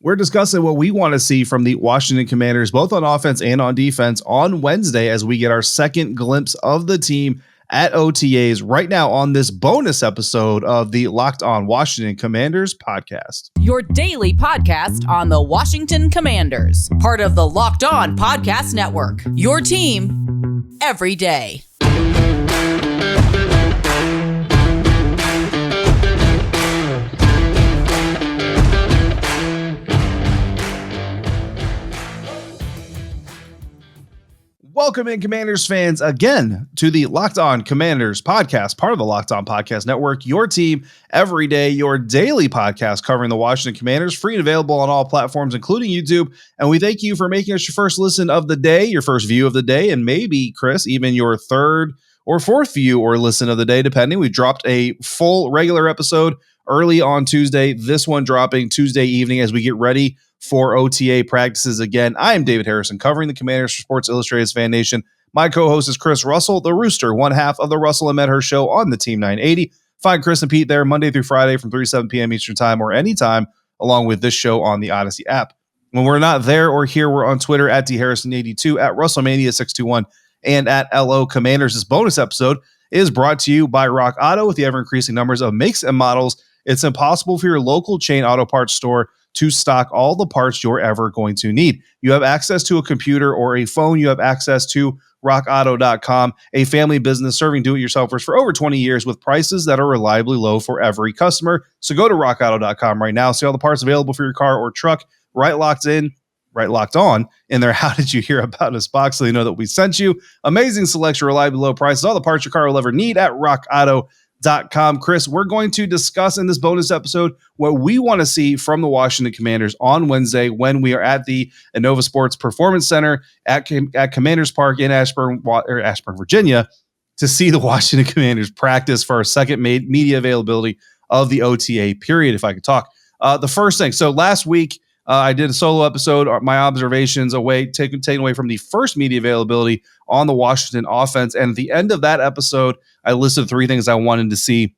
We're discussing what we want to see from the Washington Commanders, both on offense and on defense, on Wednesday as we get our second glimpse of the team at OTAs right now on this bonus episode of the Locked On Washington Commanders podcast. Your daily podcast on the Washington Commanders, part of the Locked On Podcast Network. Your team every day. Welcome in, Commanders fans, again to the Locked On Commanders podcast, part of the Locked On Podcast Network, your team every day, your daily podcast covering the Washington Commanders, free and available on all platforms, including YouTube. And we thank you for making us your first listen of the day, your first view of the day, and maybe, Chris, even your third or fourth view or listen of the day, depending. We dropped a full regular episode early on Tuesday, this one dropping Tuesday evening as we get ready for OTA practices again. I am David Harrison, covering the Commanders for Sports Illustrated's Fan Nation. My co-host is Chris Russell, the Rooster, one half of the Russell and Medhurst show on the Team 980. Find Chris and Pete there Monday through Friday from 3 to 7 p.m. Eastern Time or anytime, along with this show on the Audacy app. When we're not there or here, we're on Twitter at DHarrison82, at RussellMania621, and at LO Commanders. This bonus episode is brought to you by Rock Auto. With the ever-increasing numbers of makes and models, it's impossible for your local chain auto parts store to stock all the parts you're ever going to need. You have access to a computer or a phone. You have access to rockauto.com, a family business serving do-it-yourselfers for over 20 years with prices that are reliably low for every customer. So go to rockauto.com right now. See all the parts available for your car or truck, right locked on in their How Did You Hear About Us box, so you know that we sent you. Amazing selection, reliably low prices, all the parts your car will ever need at rockauto.com. Chris, we're going to discuss in this bonus episode what we want to see from the Washington Commanders on Wednesday when we are at the Innova Sports Performance Center at Commanders Park in Ashburn, Virginia, to see the Washington Commanders practice for our second media availability of the OTA period, if I could talk. The first thing, so last week, I did a solo episode, my observations taken away from the first media availability on the Washington offense. And at the end of that episode, I listed 3 things I wanted to see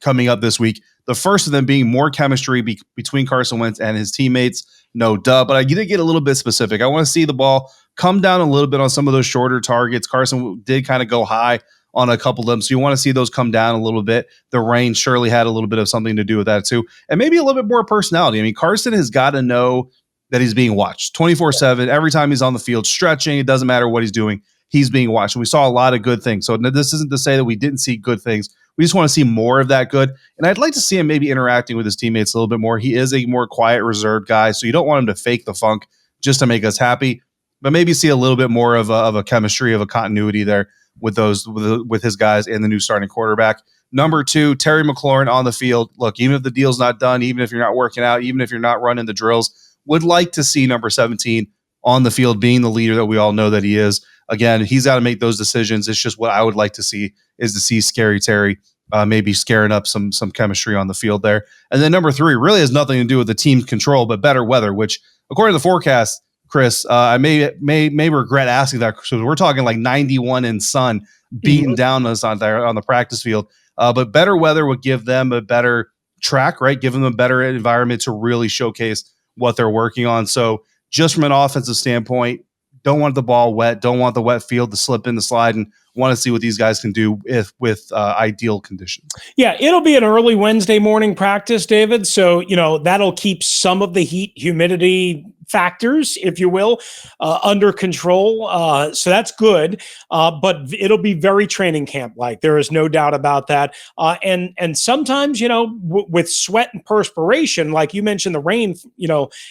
coming up this week. The first of them being more chemistry between Carson Wentz and his teammates. No duh, but I did get a little bit specific. I want to see the ball come down a little bit on some of those shorter targets. Carson did kind of go high on a couple of them, so you want to see those come down a little bit. The rain surely had a little bit of something to do with that too, and maybe a little bit more personality. I mean, Carson has got to know that he's being watched 24/7. Every time he's on the field stretching, it doesn't matter what he's doing, he's being watched. And we saw a lot of good things. So this isn't to say that we didn't see good things. We just want to see more of that good. And I'd like to see him maybe interacting with his teammates a little bit more. He is a more quiet, reserved guy, so you don't want him to fake the funk just to make us happy, but maybe see a little bit more of a chemistry, of a continuity there with his guys and the new starting quarterback. Number 2, Terry McLaurin on the field. Look, even if the deal's not done, even if you're not working out, even if you're not running the drills, would like to see number 17 on the field being the leader that we all know that he is. Again, he's got to make those decisions. It's just what I would like to see is to see Scary Terry maybe scaring up some chemistry on the field there. And then number 3 really has nothing to do with the team's control, but better weather, which according to the forecast, Chris, I may regret asking that because we're talking like 91 and sun beating down us on the practice field. But better weather would give them a better track, right? Give them a better environment to really showcase what they're working on. So just from an offensive standpoint, don't want the ball wet, don't want the wet field to slip in the slide, and want to see what these guys can do with ideal conditions. Yeah, it'll be an early Wednesday morning practice, David. So, that'll keep some of the heat, humidity factors, if you will, under control. So that's good. But it'll be very training camp-like. There is no doubt about that. And sometimes, with sweat and perspiration, like you mentioned, the rain,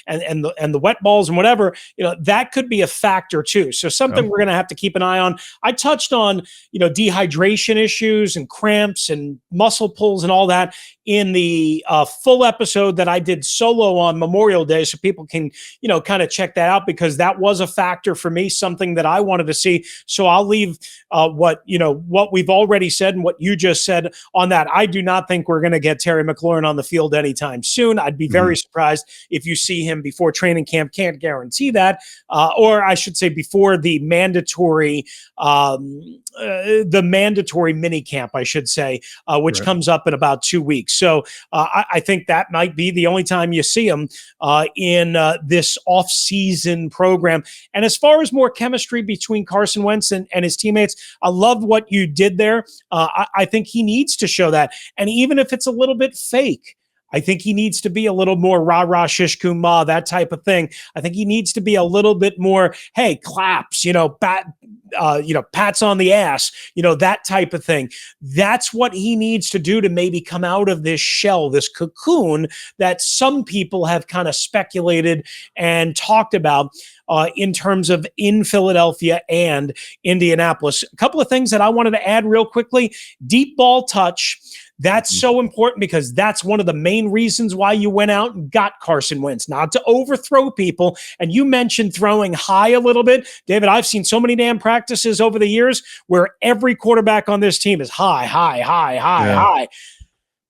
and the wet balls and whatever, that could be a factor too. So something we're going to have to keep an eye on. I touched on, dehydration issues and cramps and muscle pulls and all that in the full episode that I did solo on Memorial Day, so people can, kind of check that out, because that was a factor for me, something that I wanted to see. So I'll leave what we've already said and what you just said on that. I do not think we're going to get Terry McLaurin on the field anytime soon. I'd be very surprised if you see him before training camp. Can't guarantee that, or I should say before the mandatory the mandatory mini camp, I should say, which comes up in about 2 weeks. So I think that might be the only time you see him in this off-season program. And as far as more chemistry between Carson Wentz and his teammates, I love what you did there. I think he needs to show that. And even if it's a little bit fake, I think he needs to be a little more rah-rah, shish ma, that type of thing. I think he needs to be a little bit more, hey, claps, pats on the ass, that type of thing. That's what he needs to do to maybe come out of this shell, this cocoon that some people have kind of speculated and talked about in terms of in Philadelphia and Indianapolis. A couple of things that I wanted to add real quickly. Deep ball touch. That's so important because that's one of the main reasons why you went out and got Carson Wentz, not to overthrow people. And you mentioned throwing high a little bit. David, I've seen so many damn practices over the years where every quarterback on this team is high.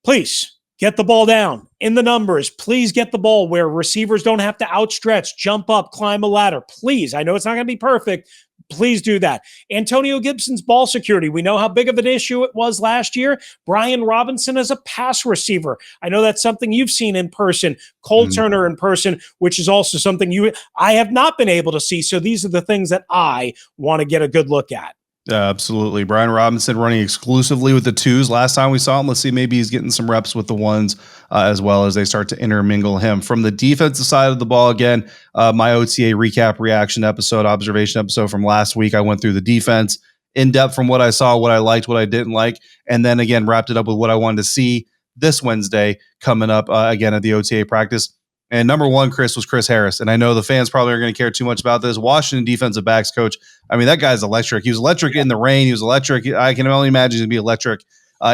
Please get the ball down in the numbers. Please get the ball where receivers don't have to outstretch, jump up, climb a ladder. Please. I know it's not going to be perfect. Please do that. Antonio Gibson's ball security. We know how big of an issue it was last year. Brian Robinson as a pass receiver. I know that's something you've seen in person. Cole Turner in person, which is also something I have not been able to see. So these are the things that I want to get a good look at. Absolutely. Brian Robinson running exclusively with the twos last time we saw him. Let's see, maybe he's getting some reps with the ones as well as they start to intermingle him. From the defensive side of the ball, again, my OTA recap reaction episode, observation episode from last week, I went through the defense in depth from what I saw, what I liked, what I didn't like, and then again, wrapped it up with what I wanted to see this Wednesday coming up again at the OTA practice. And number one, Chris, was Chris Harris. And I know the fans probably aren't going to care too much about this. Washington defensive backs coach. I mean, that guy's electric. He was electric in the rain. He was electric. I can only imagine he's going to be electric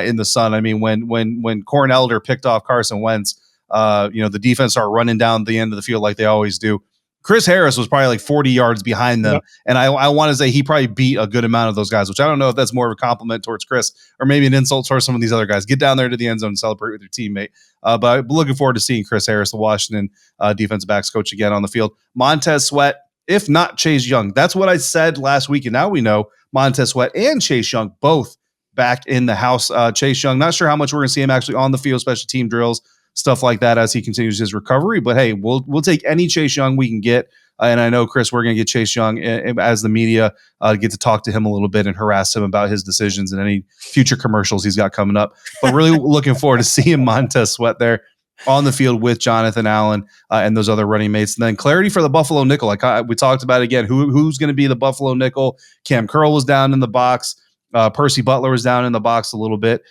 in the sun. I mean, when Corn Elder picked off Carson Wentz, the defense started running down the end of the field like they always do. Chris Harris was probably like 40 yards behind them. Yep. And I want to say he probably beat a good amount of those guys, which I don't know if that's more of a compliment towards Chris or maybe an insult towards some of these other guys. Get down there to the end zone and celebrate with your teammate. But I'm looking forward to seeing Chris Harris, the Washington defensive backs coach, again on the field. Montez Sweat, if not Chase Young. That's what I said last week. And now we know Montez Sweat and Chase Young both back in the house. Chase Young, not sure how much we're going to see him actually on the field, special team drills, stuff like that as he continues his recovery. But hey, we'll take any Chase Young we can get. And I know, Chris, we're going to get Chase Young as the media get to talk to him a little bit and harass him about his decisions and any future commercials he's got coming up. But really looking forward to seeing Montez Sweat there on the field with Jonathan Allen and those other running mates. And then clarity for the Buffalo nickel. Like we talked about again, who's going to be the Buffalo nickel. Cam Curl was down in the box. Percy Butler was down in the box a little bit.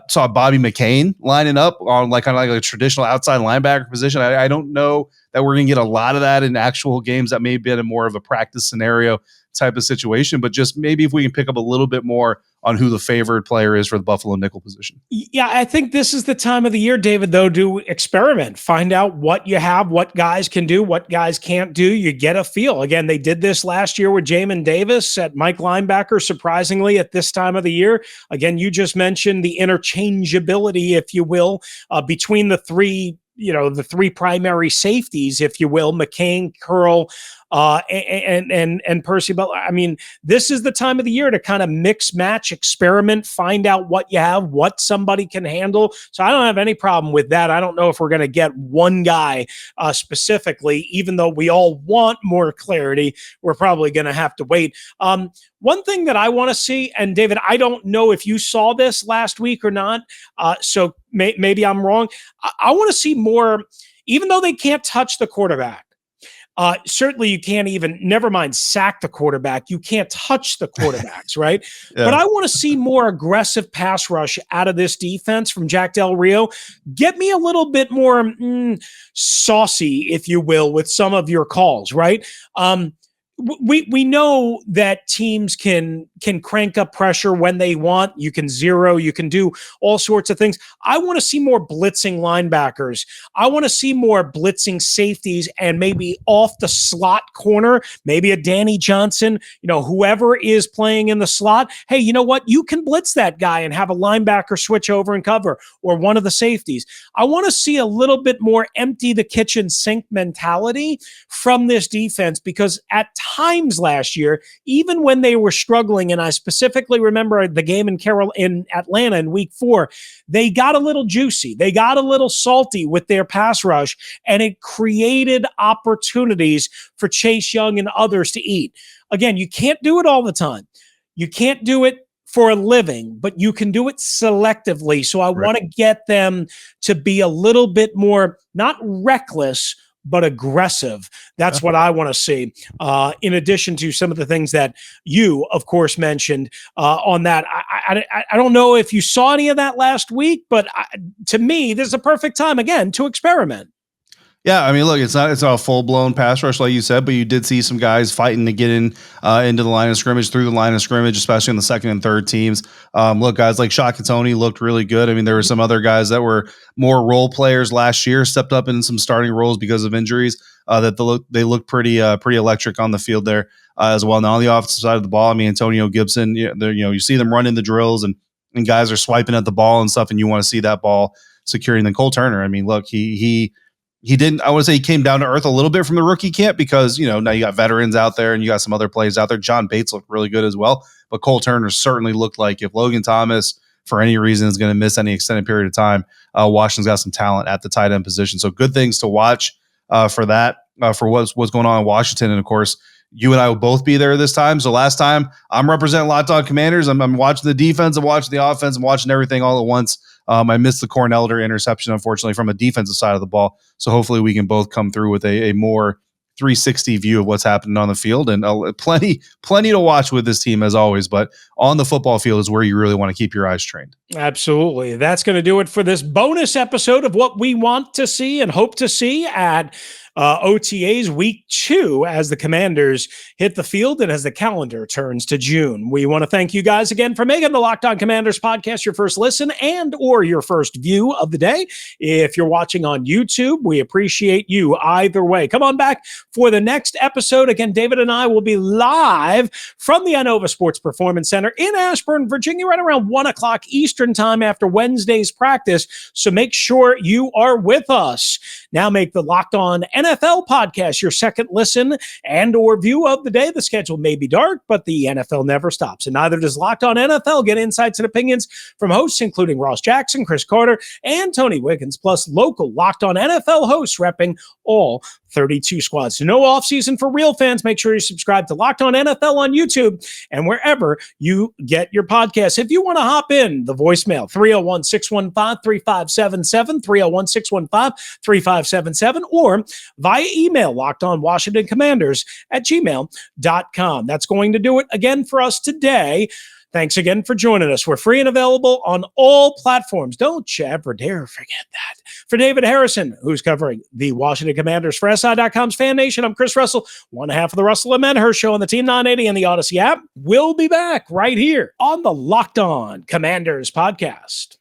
Saw Bobby McCain lining up on kind of like a traditional outside linebacker position. I don't know that we're going to get a lot of that in actual games. That may be in more of a practice scenario type of situation, but just maybe if we can pick up a little bit more on who the favored player is for the Buffalo nickel position. Yeah, I think this is the time of the year, David, though, to experiment, find out what you have, what guys can do, what guys can't do. You get a feel. Again, they did this last year with Jamin Davis at Mike linebacker, surprisingly, at this time of the year. Again, you just mentioned the interchangeability, if you will, between the three primary safeties, if you will, McCain, Curl, and Percy Butler. I mean, this is the time of the year to kind of mix, match, experiment, find out what you have, what somebody can handle. So I don't have any problem with that. I don't know if we're going to get one guy specifically, even though we all want more clarity. We're probably going to have to wait. One thing that I want to see, and David, I don't know if you saw this last week or not, so maybe I'm wrong. I want to see more, even though they can't touch the quarterback. Certainly you can't even, never mind sack the quarterback. You can't touch the quarterbacks, right? Yeah. But I want to see more aggressive pass rush out of this defense from Jack Del Rio. Get me a little bit more saucy, if you will, with some of your calls, right? We know that teams can crank up pressure when they want. You can zero, you can do all sorts of things. I want to see more blitzing linebackers. I want to see more blitzing safeties and maybe off the slot corner, maybe a Danny Johnson, whoever is playing in the slot. Hey, you know what? You can blitz that guy and have a linebacker switch over and cover, or one of the safeties. I want to see a little bit more empty the kitchen sink mentality from this defense, because at times last year, even when they were struggling, and I specifically remember the game in Atlanta in week 4, they got a little juicy. They got a little salty with their pass rush, and it created opportunities for Chase Young and others to eat. Again, you can't do it all the time. You can't do it for a living, but you can do it selectively. So I want to get them to be a little bit more, not reckless, but aggressive. That's what I want to see. In addition to some of the things that you, of course, mentioned on that. I don't know if you saw any of that last week, but to me, this is a perfect time, again, to experiment. Yeah, I mean, look, it's not a full blown pass rush like you said, but you did see some guys fighting to get in into the line of scrimmage, through the line of scrimmage, especially in the second and third teams. Look, guys like Shaka Toney looked really good. I mean, there were some other guys that were more role players last year, stepped up in some starting roles because of injuries. They looked pretty electric on the field there as well. Now on the offensive side of the ball, I mean, Antonio Gibson, you see them running the drills and guys are swiping at the ball and stuff, and you want to see that ball securing. Then Cole Turner, I mean, look, he didn't, I want to say he came down to earth a little bit from the rookie camp because, now you got veterans out there and you got some other plays out there. John Bates looked really good as well, but Cole Turner certainly looked like if Logan Thomas, for any reason, is going to miss any extended period of time, Washington's got some talent at the tight end position. So good things to watch for that, for what's going on in Washington. And of course, you and I will both be there this time. So last time I'm representing Locked On Commanders. I'm watching the defense, I'm watching the offense, I'm watching everything all at once. I missed the Corn Elder interception, unfortunately, from a defensive side of the ball. So hopefully we can both come through with a more 360 view of what's happening on the field, and plenty to watch with this team as always. But on the football field is where you really want to keep your eyes trained. Absolutely. That's going to do it for this bonus episode of what we want to see and hope to see at OTAs week 2 as the Commanders hit the field and as the calendar turns to June. We want to thank you guys again for making the Locked On Commanders podcast your first listen and or your first view of the day. If you're watching on YouTube, we appreciate you either way. Come on back for the next episode. Again, David and I will be live from the Inova Sports Performance Center in Ashburn, Virginia, right around 1 o'clock Eastern time after Wednesday's practice. So make sure you are with us. Now make the Locked On NFL podcast your second listen and or view of the day. The schedule may be dark, but the NFL never stops. And neither does Locked On NFL. Get insights and opinions from hosts including Ross Jackson, Chris Carter, and Tony Wiggins, plus local Locked On NFL hosts repping all 32 squads. So no offseason for real fans. Make sure you subscribe to Locked On NFL on YouTube and wherever you get your podcasts. If you want to hop in, the voicemail, 301-615-3577, 301-615-3577, or via email, lockedonwashingtoncommanders@gmail.com. That's going to do it again for us today. Thanks again for joining us. We're free and available on all platforms. Don't you ever dare forget that. For David Harrison, who's covering the Washington Commanders for SI.com's Fan Nation, I'm Chris Russell, one half of the Russell and Medhurst show on the Team 980 and the Audacy app. We'll be back right here on the Locked On Commanders podcast.